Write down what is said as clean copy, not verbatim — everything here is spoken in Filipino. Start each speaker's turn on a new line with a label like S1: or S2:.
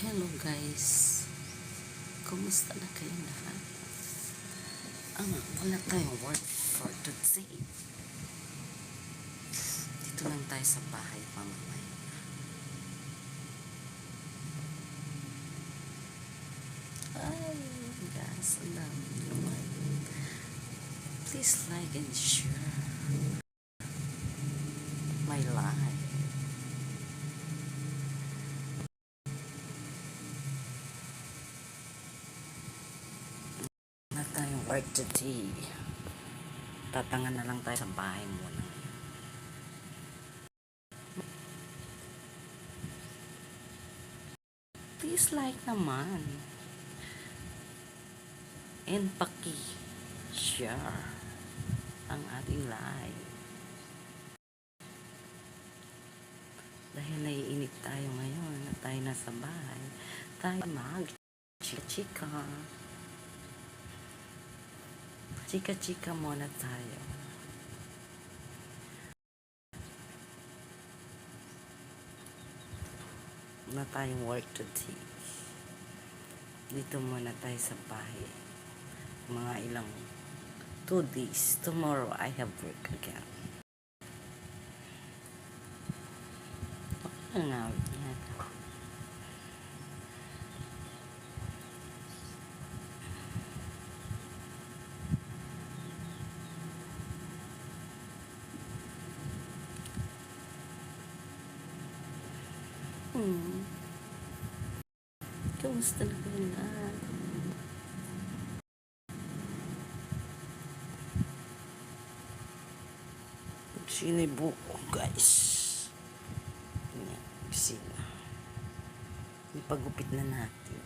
S1: Hello guys, kumusta na kayo lahat? Wala tayong work for today. Dito lang tayo sa bahay mamamay. Ay, guys, ang dami naman. Please like and share my life. Wala tayong work today. Tatangan na lang tayo sa bahay muna. Please like naman. And paki-share ang ating live. Dahil naiinip tayo ngayon na tayo nasa bahay, tayo mag-chika-chika. Chika-chika muna tayo. Na tayong work today. Dito muna tayo sa bahay. Mga ilang 2 days. Tomorrow I have work again. Ano nga yan? Kamusta na kayo lahat? Sinibuko guys. Yan, sina. Ipagupit na natin.